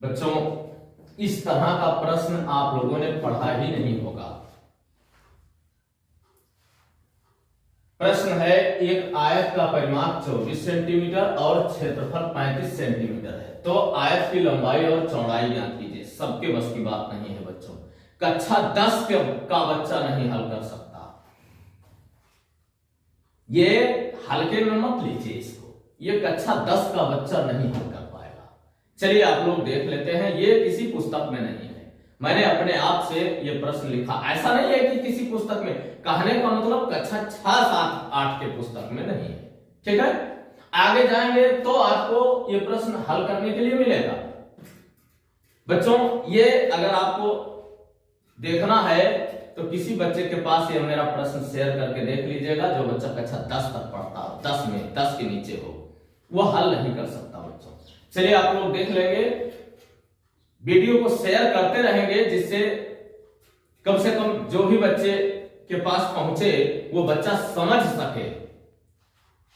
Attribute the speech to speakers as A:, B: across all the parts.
A: बच्चों इस तरह का प्रश्न आप लोगों ने पढ़ा ही नहीं होगा। प्रश्न है, एक आयत का परिमाप 24 सेंटीमीटर और क्षेत्रफल 35 सेंटीमीटर है, तो आयत की लंबाई और चौड़ाई ज्ञात कीजिए। सबके बस की बात नहीं है बच्चों, कक्षा 10 का बच्चा नहीं हल कर सकता। ये हल्के में मत लीजिए इसको, ये कक्षा 10 का बच्चा नहीं हल कर पाएगा। चलिए आप लोग देख लेते हैं, ये किसी पुस्तक में नहीं है, मैंने अपने आप से ये प्रश्न लिखा। ऐसा नहीं है कि किसी पुस्तक में, कहने का मतलब कक्षा 6, 7, 8 के पुस्तक में नहीं है। ठीक है, आगे जाएंगे तो आपको ये प्रश्न हल करने के लिए मिलेगा। बच्चों ये अगर आपको देखना है तो किसी बच्चे के पास ये मेरा प्रश्न शेयर करके देख लीजिएगा, जो बच्चा कक्षा 10 तक पढ़ता हो, 10 के नीचे हो, वो हल नहीं कर सकता बच्चों। चलिए आप लोग देख लेंगे, वीडियो को शेयर करते रहेंगे, जिससे कम से कम जो भी बच्चे के पास पहुंचे वो बच्चा समझ सके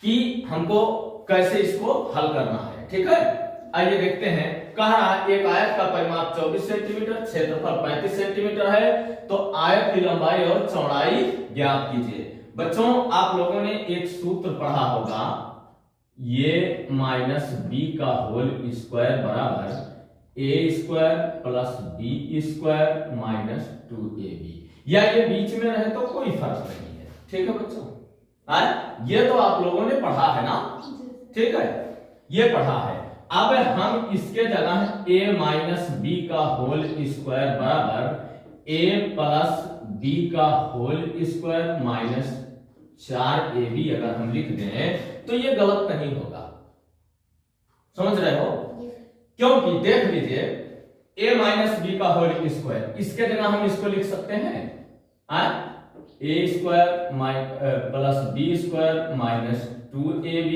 A: कि हमको कैसे इसको हल करना है। ठीक है, आइए देखते हैं। कह रहा है एक आयत का परिमाप 24 सेंटीमीटर, क्षेत्रफल 35 सेंटीमीटर है, तो आयत की लंबाई और चौड़ाई ज्ञात कीजिए। बच्चों आप लोगों ने एक सूत्र पढ़ा होगा, ये माइनस बी का होल स्क्वायर बराबर A square plus B square minus 2ab, या ये बीच में रहे तो कोई फर्क नहीं है। ठीक है बच्चों, ये तो आप लोगों ने पढ़ा है ना। ठीक है, ये पढ़ा है। अब हम इसके जगह a माइनस बी का होल स्क्वायर बराबर a प्लस बी का होल स्क्वायर माइनस 4ab अगर हम लिख दें तो ये गलत नहीं होगा। समझ रहे हो? क्योंकि देख लीजिए, a माइनस बी का होल स्क्वायर, इसके जगह हम इसको लिख सकते हैं a square plus B square minus 2ab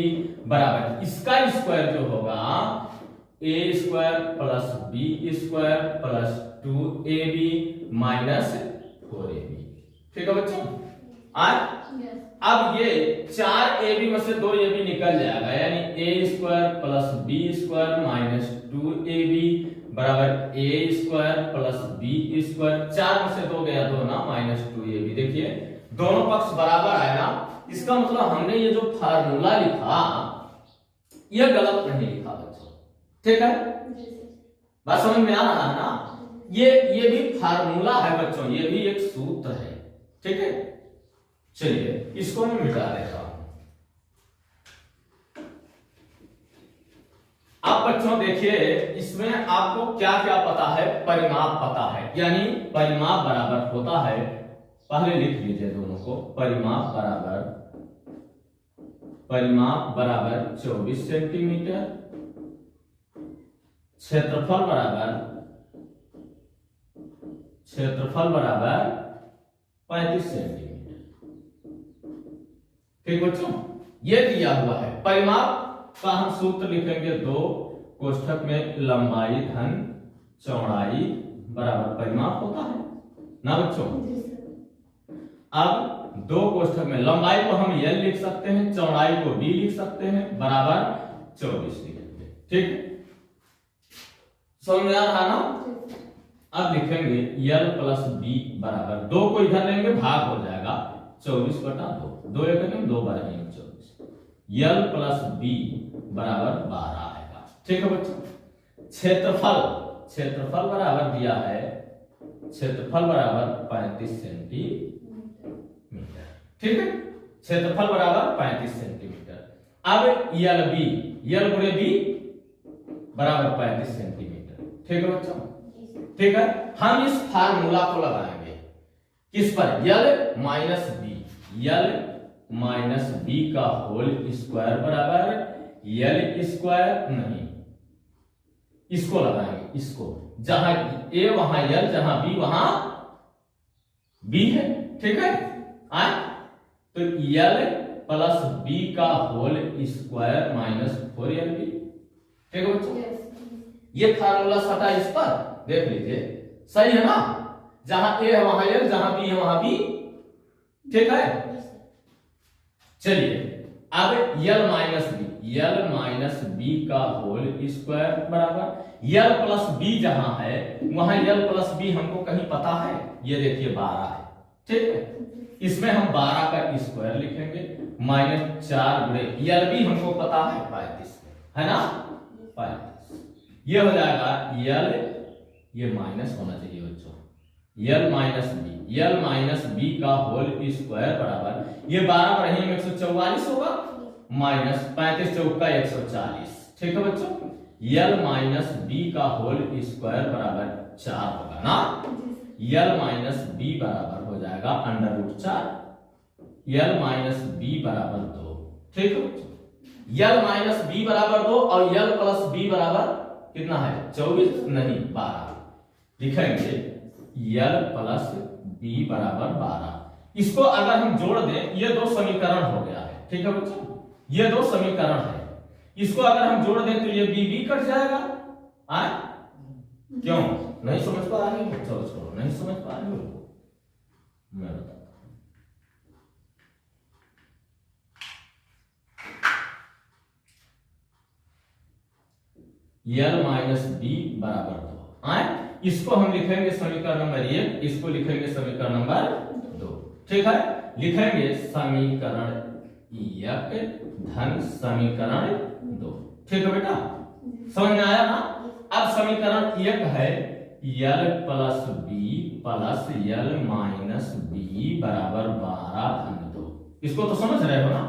A: बराबर इसका स्क्वायर जो होगा a square plus B square plus 2ab minus 4ab। ठीक है बच्चों, अब ये 4ab में से 2ab निकल जाएगा, यानी a square plus B square minus 2ab बराबर a square plus B square, 4 में से 2 गया 2 ना, माइनस 2ab। देखिए दोनों पक्ष बराबर आए ना, इसका मतलब हमने ये जो फार्मूला लिखा ये गलत नहीं लिखा बच्चों। ठीक है, बात समझ में आ रहा है ना? ये भी फार्मूला है बच्चों, ये भी एक सूत्र है। ठीक है, चलिए इसको मैं मिटा देता हूं। अब बच्चों देखिए, इसमें आपको क्या क्या पता है, परिमाप पता है, यानी परिमाप बराबर होता है, पहले लिख लीजिए दोनों को, परिमाप बराबर 24 सेंटीमीटर, क्षेत्रफल बराबर 35 सेंटीमीटर। ठीक बच्चों, ये दिया हुआ है। परिमाप का हम सूत्र लिखेंगे, 2 कोष्ठक में लंबाई धन चौड़ाई बराबर परिमाप होता है ना बच्चों। अब 2 कोष्ठक में लंबाई को हम l लिख सकते हैं, चौड़ाई को b लिख सकते हैं, बराबर 24 लिखेंगे। ठीक, समझ में आ रहा ना? अब लिखेंगे l प्लस b बराबर, 2 को इधर लेंगे भाग हो जाएगा, 24 बटा 2, 2 एक 2 बार 24, l प्लस b बराबर 12 आएगा। ठीक है बच्चों, क्षेत्रफल बराबर दिया है, क्षेत्रफल बराबर 35 सेंटीमीटर। ठीक है, क्षेत्रफल बराबर 35 सेंटीमीटर। अब यल गुणे बी बराबर 35 सेंटीमीटर। ठीक है बच्चों, ठीक है, हम इस फार्मूला को लगाएंगे किस पर, यल माइनस बी का होल स्क्वायर बराबर यल स्क्वायर, नहीं इसको लगाएंगे, इसको जहां ए वहां यल, जहां बी वहां बी है। ठीक है, तो यल प्लस बी का होल स्क्वायर माइनस 4lb। ठीक है बच्चों, ये फार्मूला सटा इस पर, देख लीजिए सही है ना, जहां ए है वहां यल, जहां बी है वहां बी। ठीक है, चलिए अब यल माइनस बी, यल माइनस बी का होल स्क्वायर बराबर यल प्लस बी जहां है वहां यल प्लस बी हमको कहीं पता है, ये देखिए 12 है, ठीक है। इसमें हम 12 का स्क्वायर लिखेंगे माइनस 4 गुणे यल बी हमको पता है 35 है ना, 35 ये हो जाएगा यल, ये माइनस होना चाहिए बच्चों, यल माइनस बी का होल स्क्वायर बराबर ये 12 पर ही 144 होगा माइनस 35 चौका 140, ठीक है बच्चों। यल माइनस बी का होल स्क्वायर बराबर 4 होगा ना, यल माइनस बी बराबर हो जाएगा √4, यल माइनस बी बराबर 2, ठीक है बच्चों। यल माइनस बी बराबर 2 और यल प्लस बी बराबर कितना है 24 नहीं 12, लिखेंगे यल प्लस बी बराबर 12। इसको अगर हम जोड़ दें ये दो समीकरण हो गया है, ठीक है बच्चों, ये दो समीकरण है, इसको अगर हम जोड़ दें तो ये बी कट जाएगा, आए क्यों नहीं समझ पा रहे हो, चलो छोड़ो, नहीं समझ पा रहे हो मैं बताता हूं। यल माइनस बी बराबर 2, आए इसको हम लिखेंगे समीकरण नंबर 1, इसको लिखेंगे समीकरण नंबर 2, ठीक है। लिखेंगे समीकरण 1 धन समीकरण 2, ठीक है बेटा, समझ में आया ना। अब समीकरण 1 है L plus B plus L minus B बराबर 12 धन 2, इसको तो समझ रहे हो ना,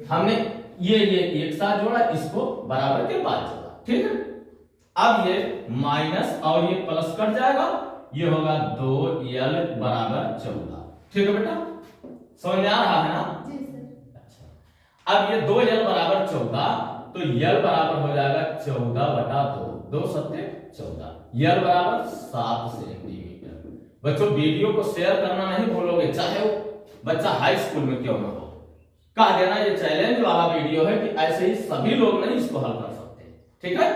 A: हमने ये एक साथ जोड़ा, इसको बराबर के बाद जोड़ा, ठीक है। अब ये माइनस और ये प्लस कट जाएगा, ये होगा 2l बराबर 14, ठीक है बेटा, समझ में आ रहा है ना। अच्छा अब ये 2l बराबर 14 तो यल बराबर हो जाएगा 14/2, 2 सत्ते 14, यल बराबर 7 सेंटीमीटर। बच्चों वीडियो को शेयर करना नहीं भूलोगे, चाहे वो बच्चा हाई स्कूल में क्यों ना हो, कह देना ये चैलेंज वाला वीडियो है कि ऐसे ही सभी लोग नहीं इसको हल कर सकते, ठीक है।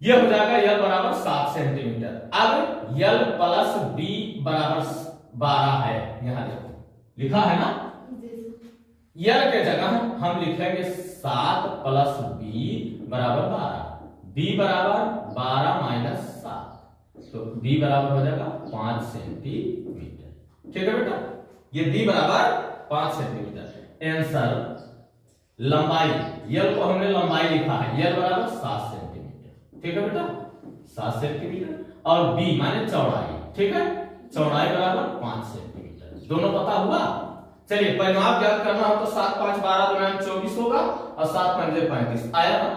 A: यह हो जाएगा यल बराबर 7 सेंटीमीटर। अब यल प्लस बी बराबर 12 है, यहां देखो लिखा है ना, यल के जगह हम लिखेंगे 7 प्लस बी बराबर 12, बी बराबर 12 माइनस 7, तो बी बराबर हो जाएगा 5 सेंटीमीटर, ठीक है बेटा, ये बी बराबर 5 सेंटीमीटर। आंसर लंबाई, यल को हमने लंबाई लिखा है, यल बराबर 7 सेंटीमीटर, ठीक है बेटा, 7 सेंटीमीटर, और बी माने चौड़ाई, ठीक है, चौड़ाई बराबर 5 सेंटीमीटर, दोनों पता हुआ। चलिए परिमाप ज्ञात करना हो तो 7 5 12 गुना 24 होगा और 7 5 35, आया ना,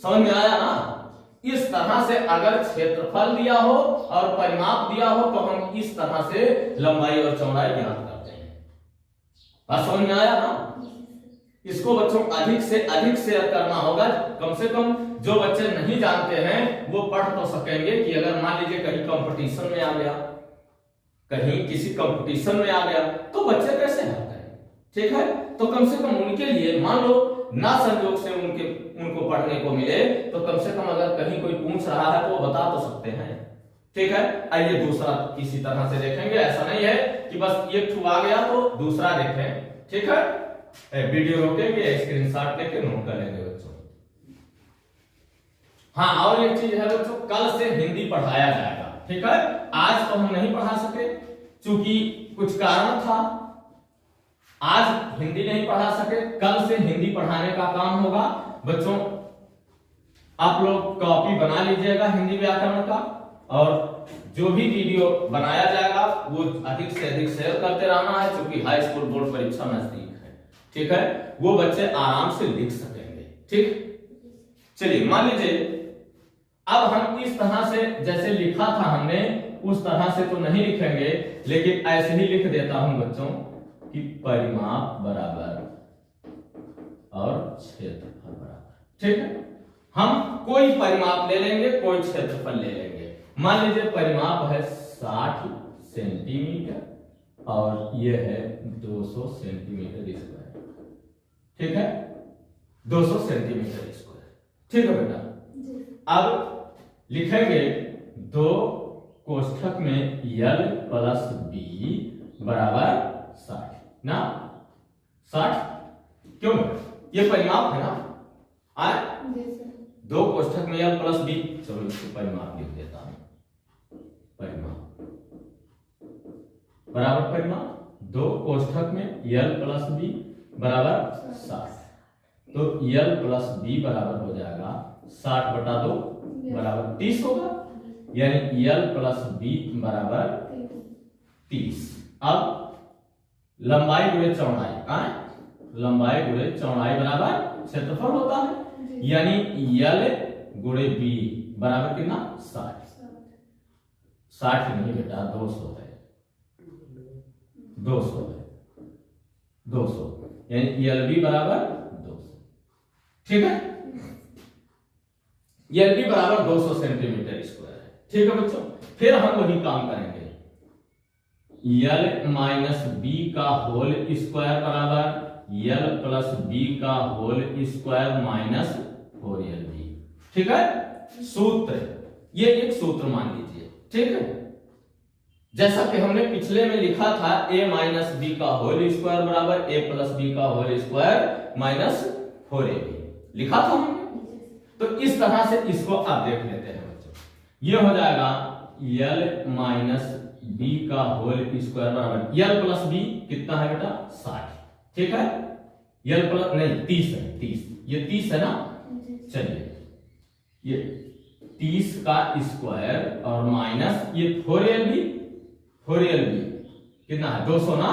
A: समझ में आया ना। इस तरह से अगर क्षेत्रफल दिया हो और परिमाप दिया हो तो हम इस तरह से लंबाई और चौड़ाई ज्ञात करते हैं, बात समझ में आया ना। इसको बच्चों अधिक से अधिक शेयर करना होगा, कम से कम जो बच्चे नहीं जानते हैं वो पढ़ तो सकेंगे कि अगर मान लीजिए कहीं कंपटीशन में आ गया, कहीं किसी कंपटीशन में आ गया तो बच्चे कैसे हल करें, ठीक है। तो कम से कम उनके लिए मान लो ना संयोग से उनको पढ़ने को मिले तो कम से कम अगर कहीं कोई पूछ रहा है तो वो बता तो सकते हैं, ठीक है। आइए दूसरा किसी तरह से देखेंगे, ऐसा नहीं है कि बस एक ठू आ गया तो दूसरा देखें, ठीक है। वीडियो रोकेंगे, स्क्रीनशॉट लेके नोट कर लेंगे बच्चों। हाँ और एक चीज है बच्चों, कल से हिंदी पढ़ाया जाएगा, ठीक है। आज तो हम नहीं पढ़ा सके क्योंकि कुछ कारण था, आज हिंदी नहीं पढ़ा सके, कल से हिंदी पढ़ाने का काम होगा बच्चों। आप लोग कॉपी बना लीजिएगा हिंदी व्याकरण का, और जो भी वीडियो बनाया जाएगा वो अधिक से अधिक शेयर करते रहना है क्योंकि हाई स्कूल बोर्ड परीक्षा नजदीक है, ठीक है, वो बच्चे आराम से लिख सकेंगे, ठीक। चलिए मान लीजिए अब हम इस तरह से जैसे लिखा था हमने उस तरह से तो नहीं लिखेंगे, लेकिन ऐसे ही लिख देता हूं बच्चों कि परिमाप बराबर और क्षेत्रफल बराबर, ठीक है। हम कोई परिमाप ले लेंगे, कोई क्षेत्रफल ले लेंगे। मान लीजिए परिमाप है 60 सेंटीमीटर और ये है 200 सेंटीमीटर स्क्वायर, ठीक है, 200 सेंटीमीटर स्क्वायर, ठीक है बेटा। अब लिखेंगे दो कोष्ठक में यल प्लस बी बराबर 60 ना, 60 क्यों ये परिमाप है ना, आए दो कोष्ठक में l प्लस बी, चलो इसको परिमाप लिख देता हूं, परिमाप बराबर परिमाप, दो कोष्ठक में l प्लस बी बराबर 60, तो l प्लस बी बराबर हो जाएगा 60 बटा 2 बराबर 30 होगा, यानी l प्लस बी बराबर 30। अब लंबाई गुणे चौड़ाई, लंबाई गुणे चौड़ाई बराबर क्षेत्रफल होता है, यानी l गुणे b बराबर कितना 60, 60 नहीं बेटा 200 है, 200 है, 200 यानी LB बराबर 200, ठीक है, LB बराबर 200 सेंटीमीटर स्क्वायर है, ठीक है बच्चों। फिर हम वही काम करेंगे, L माइनस बी का होल स्क्वायर बराबर L प्लस बी का होल स्क्वायर माइनस 4LB, ठीक है। सूत्र, ये एक सूत्र मान लीजिए, ठीक है, जैसा कि हमने पिछले में लिखा था a माइनस बी का होल स्क्वायर बराबर a प्लस बी का होल स्क्वायर माइनस 4AB लिखा था हमने। तो इस तरह से इसको आप देख लेते हैं बच्चों, ये हो जाएगा L माइनस बी का होल स्क्वायर बराबर L प्लस बी कितना है बेटा 60, ठीक है, L प्लस नहीं 30 है, 30 ये 30 है ना, चलिए ये 30 का स्क्वायर और माइनस ये 4LB, 4LB कितना है 200 ना,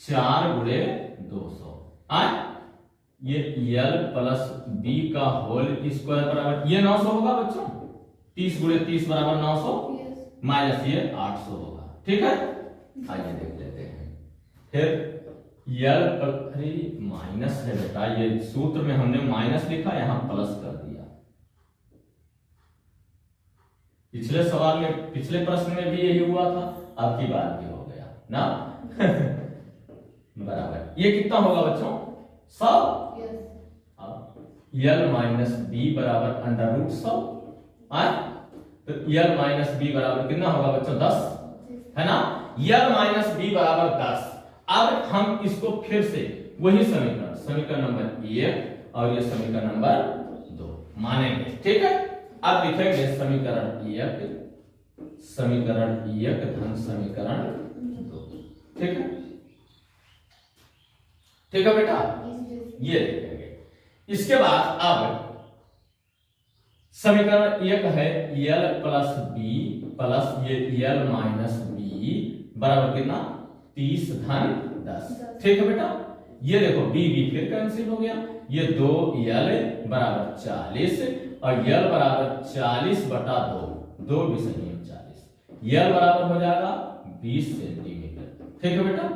A: 4 गुणे 200 आए, ये L प्लस बी का होल स्क्वायर बराबर ये 900 होगा बच्चों, 30 गुणे 30 बराबर 900 माइनस ये 800 होगा, ठीक है। आइए देख लेते हैं, फिर L अरे माइनस है बेटा, ये सूत्र में हमने माइनस लिखा, यहां प्लस कर दिया, पिछले सवाल में पिछले प्रश्न में भी यही हुआ था, अब की बार भी हो गया ना बराबर ये कितना होगा बच्चों 100, अब L माइनस बी बराबर अंडर रूट 100 आए, तो L माइनस बी बराबर कितना होगा बच्चों 10 है ना, L माइनस बी बराबर 10। अब हम इसको फिर से वही समीकरण, समीकरण नंबर 1 और ये समीकरण नंबर 2 मानेंगे, ठीक है। अब लिखेंगे समीकरण 1, समीकरण 1 धन समीकरण 2, ठीक है, ठीक है बेटा, ये लिखेंगे। इसके बाद अब समीकरण 1 है L प्लस बी प्लस ये L माइनस बी बराबर कितना 30 धन 10, ठीक है बेटा। ये देखो b फिर कैंसिल हो गया, ये 2L बराबर 40 और L बराबर 40 बटा 2 भी सही है 40, L बराबर हो जाएगा 20 सेंटीमीटर, ठीक है बेटा।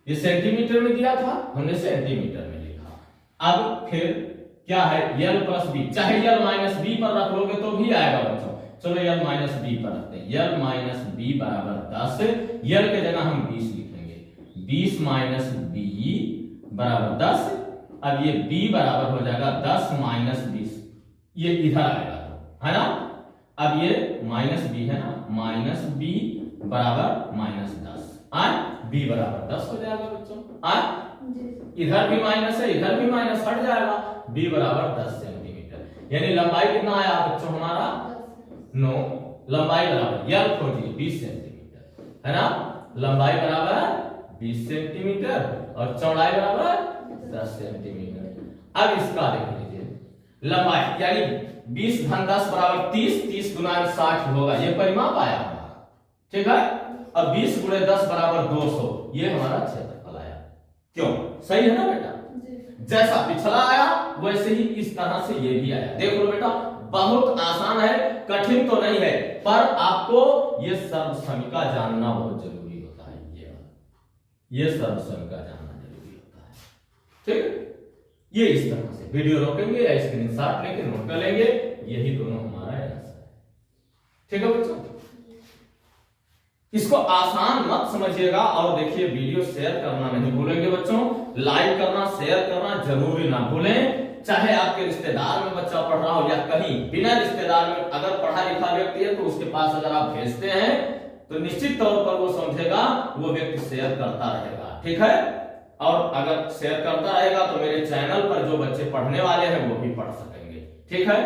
A: ये सेंटीमीटर में दिया था, हमने सेंटीमीटर में लिखा। अब फिर क्या है L प्लस बी, चाहे L माइनस बी पर रख लोगे तो भी आएगा बच्चों, चलो L माइनस बी पर रखते हैं, L माइनस बी बराबर 10, L के जगह हम 20 लिखेंगे, 20 माइनस बी बराबर 10, अब ये b बराबर हो जाएगा 10 माइनस 20, ये इधर आएगा है ना, अब ये माइनस b है ना, माइनस b बराबर माइनस 10 आए, b बराबर 10 हो जाएगा बच्चों आए, इधर भी माइनस है इधर भी माइनस हट जाएगा, b बराबर 10 सेंटीमीटर, यानी लंबाई कितना आया बच्चों हमारा 9, लंबाई बराबर L खोजिए 20 सेंटीमीटर है ना, लंबाई बराबर 20 सेंटीमीटर और चौड़ाई बराबर 10 सेंटीमीटर। अब इसका देख लीजिए लंबाई, यानी 20 धन 10 बराबर 30, 30 गुना 60 होगा, ये परिमाप आया हमारा, ठीक है। अब 20 गुणे 10 बराबर 200, ये हमारा क्षेत्रफल आया, क्यों सही है ना बेटा, जैसा पिछला आया वैसे ही इस तरह से ये भी आया। देख लो बेटा बहुत आसान है, कठिन तो नहीं है, पर आपको ये सर्वसमीका जानना बहुत जरूरी होता है, ये सर्वसमीका जानना जरूरी होता है, ठीक। ये इस तरह से वीडियो रोकेंगे या स्क्रीनशॉट लेके नोट कर लेंगे, यही दोनों हमारा आंसर है, ठीक है बच्चों। इसको आसान मत समझिएगा और देखिए वीडियो शेयर करना नहीं भूलेंगे बच्चों, लाइक करना शेयर करना जरूरी ना भूलें, चाहे आपके रिश्तेदार में बच्चा पढ़ रहा हो या कहीं बिना रिश्तेदार में अगर पढ़ा लिखा व्यक्ति है तो उसके पास अगर आप भेजते हैं तो निश्चित तौर पर वो समझेगा, वो व्यक्ति शेयर करता रहेगा, ठीक है। और अगर शेयर करता रहेगा तो मेरे चैनल पर जो बच्चे पढ़ने वाले हैं वो भी पढ़ सकेंगे। ठीक है,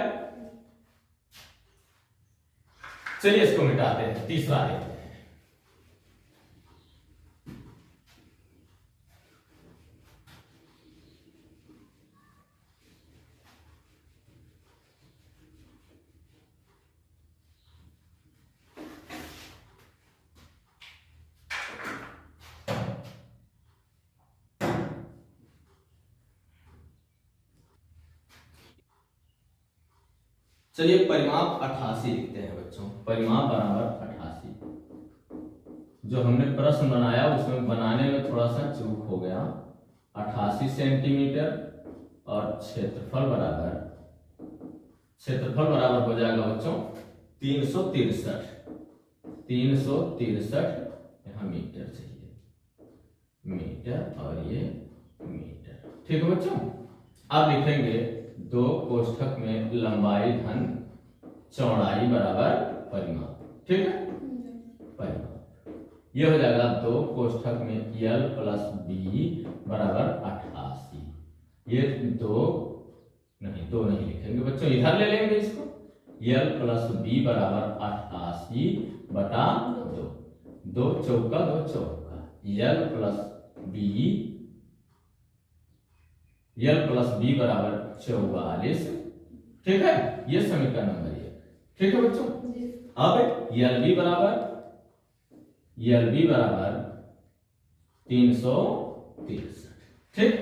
A: चलिए इसको मिटाते हैं, तीसरा है। चलिए परिमाप 88 लिखते हैं बच्चों। परिमाप बराबर 88। जो हमने प्रश्न बनाया उसमें बनाने में थोड़ा सा चूक हो गया। 88 सेंटीमीटर और क्षेत्रफल बराबर हो जाएगा बच्चों 363। 363 यहाँ मीटर चाहिए, मीटर और ये मीटर। ठीक है बच्चों, अब लिखेंगे 2 कोष्ठक में लंबाई धन चौड़ाई बराबर परिमाप। ठीक है, परिमाप ये हो जाएगा 2 कोष्ठक में l प्लस b बराबर 88। ये 2 नहीं लिखेंगे बच्चों, इधर ले लेंगे इसको। l प्लस b बराबर 88 बटा 2। 2 चौका 2 चौका, l प्लस b बराबर 44। ठीक है, ये समीकरण नंबर ये। ठीक है बच्चों, अब यल बी बराबर 363। ठीक,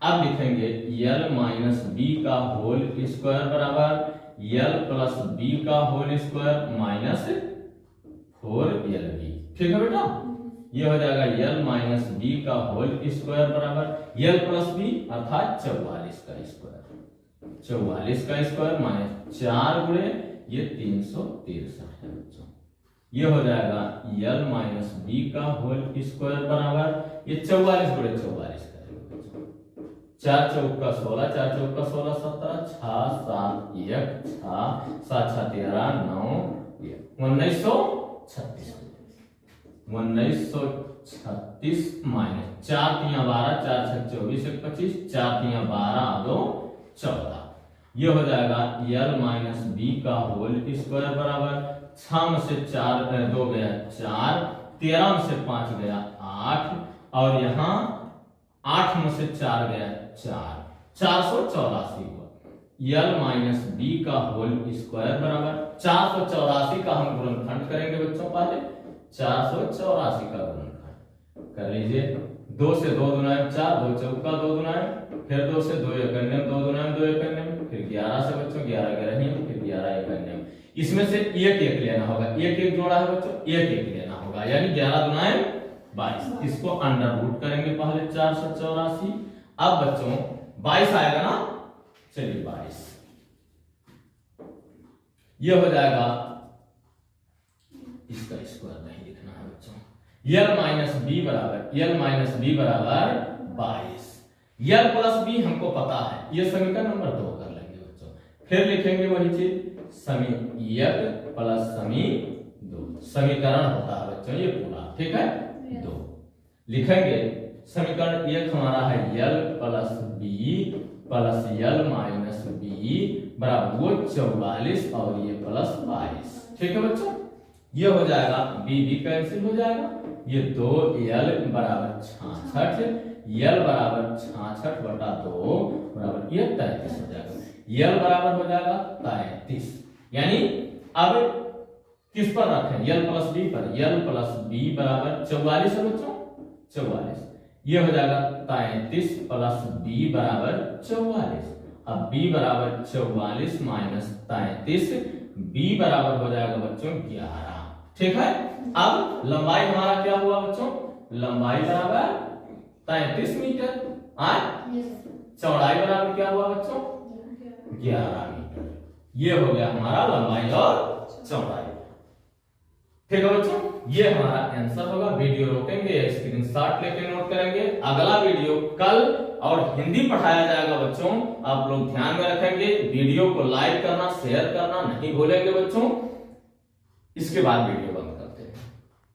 A: अब लिखेंगे यल माइनस बी का होल स्क्वायर बराबर यल प्लस बी का होल स्क्वायर माइनस 4यल बी। ठीक है बेटा, ये हो जाएगा यल माइनस बी का होल स्क्वायर बराबर यल प्लस बी अर्थात 44 का स्क्वायर। 44 का स्क्वायर माइनस 4 गुणे ये 363 है बच्चों। ये हो जाएगा यल माइनस बी का होल स्क्वायर बराबर ये 44 गुणे 44 करेंगे बच्चों। 4 चौका 16, 4 चौका 16, 17, 6 7 1 6 7 6 13 9 1936। 1936 माइनस 4 3 12, 4 6 24 1 25, 4 3 12 2 14। ये हो जाएगा यल माइनस बी का होल स्क्वायर बराबर 6 में से 4 2 गया 4, 13 में से 5 गया 8 और यहाँ 8 में से 4 गया 4, 484 हुआ। यल माइनस बी का होल स्क्वायर बराबर 484 का हम गुणनखंड करेंगे बच्चों। पहले 484 का गुणनखंड कर लीजिए। 2 से 2 दुना 4, 2 चौका 2 दुना, फिर 2 से 2 एकन्यम, 2 दुना 2 एकन्यम, फिर 11 से बच्चों 11 ग्रहणीय, फिर 11 एकन्यम। इसमें से एक लेना होगा, एक जोड़ा है बच्चों, एक लेना होगा, यानी 11 दुना 22। इसको अंडर रूट करेंगे पहले 484। अब बच्चों 22 आएगा ना, चलिए 22 ये हो जाएगा। इसका स्क्वायर नहीं लिखना है बच्चों। यल माइनस बी बराबर 22। यल प्लस बी हमको पता है, ये समीकरण नंबर 2 कर लेंगे बच्चों। फिर लिखेंगे वही चीज, समी 1 प्लस समी 2 समीकरण होता है बच्चों ये पूरा। ठीक है, 2 लिखेंगे। समीकरण 1 हमारा है L plus B plus L minus B बराबर वो 44 और ये प्लस 22। ठीक है बच्चों, ये हो जाएगा बी कैंसिल हो जाएगा। ये 2यल बराबर 66, यल बराबर 66 बटा 2 बराबर ये 33 हो जाएगा। यल बराबर हो जाएगा 33, यानी अब किस पर रखें, यल प्लस बी पर। यल प्लस बी बराबर 44 है बच्चों, 44। ये हो जाएगा 33 प्लस बी बराबर 44। अब b बराबर 44 माइनस 33, b बराबर हो जाएगा बच्चों 11। ठीक है, अब लंबाई हमारा क्या हुआ बच्चों, लंबाई बराबर 33 मीटर, चौड़ाई बराबर क्या हुआ बच्चों 11 मीटर। ये हो गया हमारा लंबाई और चौड़ाई। ठीक है बच्चों, ये हमारा आंसर होगा। वीडियो रोकेंगे, स्क्रीनशॉट लेके नोट करेंगे। अगला वीडियो कल और हिंदी पढ़ाया जाएगा बच्चों, आप लोग ध्यान में रखेंगे। वीडियो को लाइक करना, शेयर करना नहीं भूलेंगे बच्चों। इसके बाद वीडियो